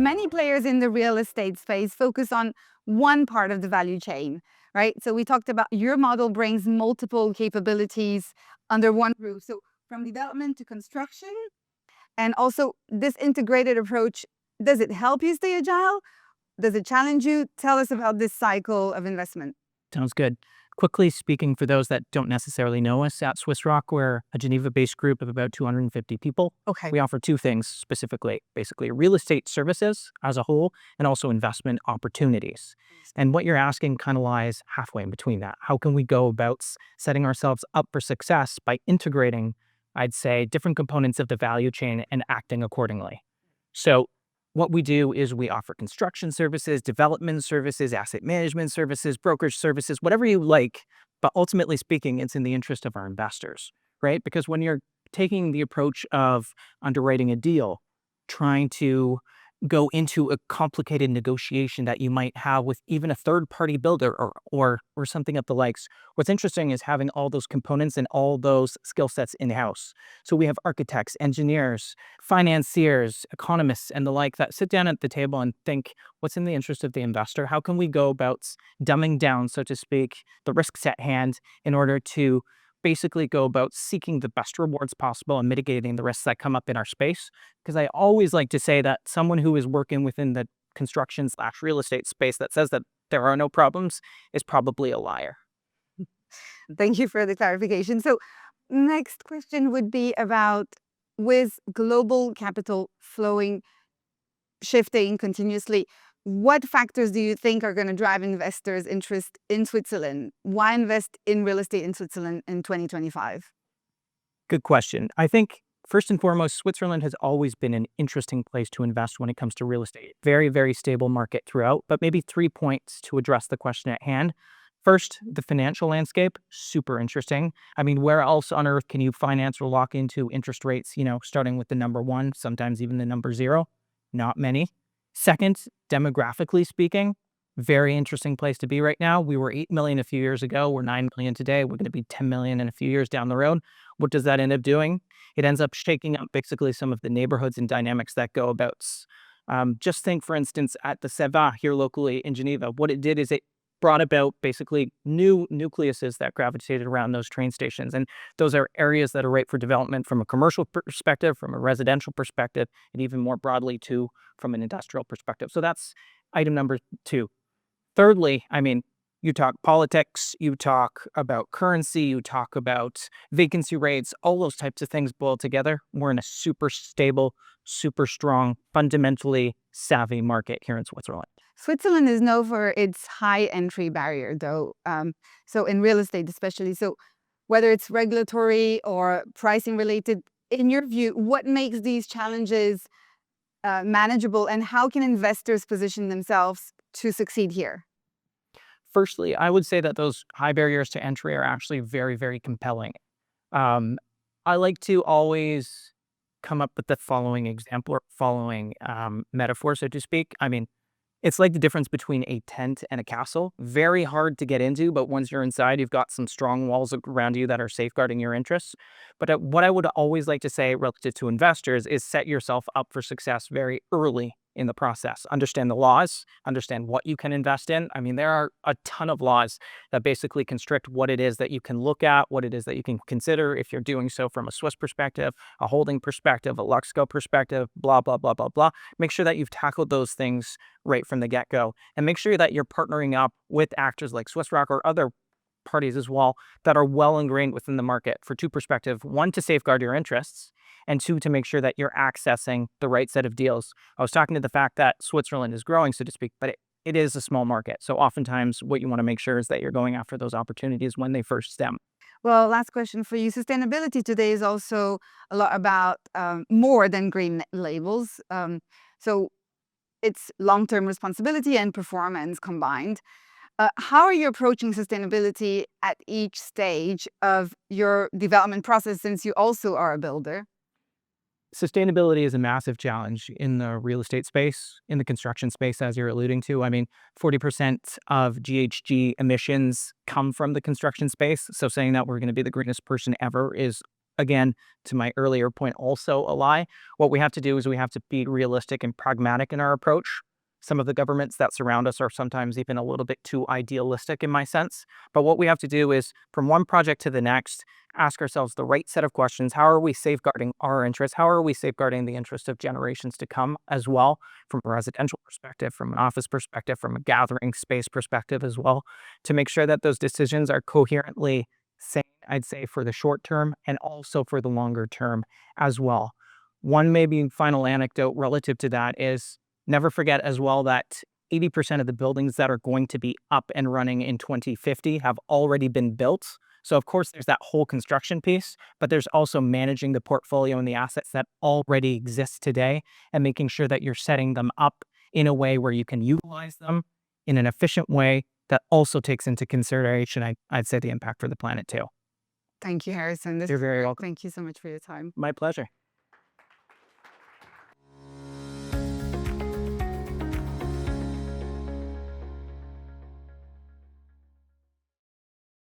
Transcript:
many players in the real estate space focus on one part of the value chain, right? So we talked about your model brings multiple capabilities under one roof. So from development to construction, and also this integrated approach, does it help you stay agile? Does it challenge you? Tell us about this cycle of investment. Sounds good. Quickly speaking, for those that don't necessarily know us, at Swissroc, we're a Geneva-based group of about 250 people. Okay. We offer two things specifically, basically real estate services as a whole, and also investment opportunities. And what you're asking kind of lies halfway in between that. How can we go about setting ourselves up for success by integrating, I'd say, different components of the value chain and acting accordingly? So what we do is we offer construction services, development services, asset management services, brokerage services, whatever you like. But ultimately speaking, it's in the interest of our investors, right? Because when you're taking the approach of underwriting a deal, trying to go into a complicated negotiation that you might have with even a third-party builder or something of the likes, what's interesting is having all those components and all those skill sets in-house. So we have architects, engineers, financiers, economists, and the like that sit down at the table and think, what's in the interest of the investor? How can we go about dumbing down, so to speak, the risks at hand in order to basically go about seeking the best rewards possible and mitigating the risks that come up in our space? Because I always like to say that someone who is working within the construction/real estate space that says that there are no problems is probably a liar. Thank you for the clarification. So next question would be about, with global capital flowing, shifting continuously, what factors do you think are going to drive investors' interest in Switzerland? Why invest in real estate in Switzerland in 2025? Good question. I think first and foremost, Switzerland has always been an interesting place to invest when it comes to real estate. Very, very stable market throughout, but maybe 3 points to address the question at hand. First, the financial landscape, super interesting. I mean, where else on earth can you finance or lock into interest rates, starting with the number one, sometimes even the number zero? Not many. Second, demographically speaking, very interesting place to be right now. We were 8 million a few years ago. We're 9 million today. We're going to be 10 million in a few years down the road. What does that end up doing? It ends up shaking up basically some of the neighborhoods and dynamics that go about. Just think, for instance, at the Seva here locally in Geneva, what it did is it brought about basically new nucleuses that gravitated around those train stations. And those are areas that are ripe for development from a commercial perspective, from a residential perspective, and even more broadly too, from an industrial perspective. So that's item number 2. Thirdly, I mean, you talk politics, you talk about currency, you talk about vacancy rates, all those types of things boiled together. We're in a super stable, super strong, fundamentally savvy market here in Switzerland. Switzerland is known for its high entry barrier, though. So in real estate, especially. So whether it's regulatory or pricing related, in your view, what makes these challenges manageable, and how can investors position themselves to succeed here? Firstly, I would say that those high barriers to entry are actually very, very compelling. I like to always come up with the following example or following metaphor, so to speak. I mean, it's like the difference between a tent and a castle. Very hard to get into, but once you're inside, you've got some strong walls around you that are safeguarding your interests. But what I would always like to say relative to investors is set yourself up for success very early in the process. Understand the laws, understand what you can invest in. I mean, there are a ton of laws that basically constrict what it is that you can look at, what it is that you can consider if you're doing so from a Swiss perspective, a holding perspective, a Luxco perspective, blah, blah, blah, blah, blah. Make sure that you've tackled those things right from the get-go, and make sure that you're partnering up with actors like Swissroc or other parties as well that are well ingrained within the market for 2 perspectives. 1, to safeguard your interests, and 2, to make sure that you're accessing the right set of deals. I was talking to the fact that Switzerland is growing, so to speak, but it is a small market. So oftentimes what you want to make sure is that you're going after those opportunities when they first stem. Well, last question for you. Sustainability today is also a lot about more than green labels. So it's long-term responsibility and performance combined. How are you approaching sustainability at each stage of your development process, since you also are a builder? Sustainability is a massive challenge in the real estate space, in the construction space, as you're alluding to. I mean, 40% of GHG emissions come from the construction space. So saying that we're going to be the greenest person ever is again, to my earlier point, also a lie. What we have to do is we have to be realistic and pragmatic in our approach. Some of the governments that surround us are sometimes even a little bit too idealistic in my sense. But what we have to do is, from one project to the next, ask ourselves the right set of questions. How are we safeguarding our interests? How are we safeguarding the interests of generations to come as well, from a residential perspective, from an office perspective, from a gathering space perspective as well, to make sure that those decisions are coherently sane, I'd say, for the short term and also for the longer term as well. One maybe final anecdote relative to that is, never forget as well that 80% of the buildings that are going to be up and running in 2050 have already been built. So of course there's that whole construction piece, but there's also managing the portfolio and the assets that already exist today and making sure that you're setting them up in a way where you can utilize them in an efficient way that also takes into consideration, I'd say, the impact for the planet too. Thank you, Harrison. You're very welcome. Thank you so much for your time. My pleasure.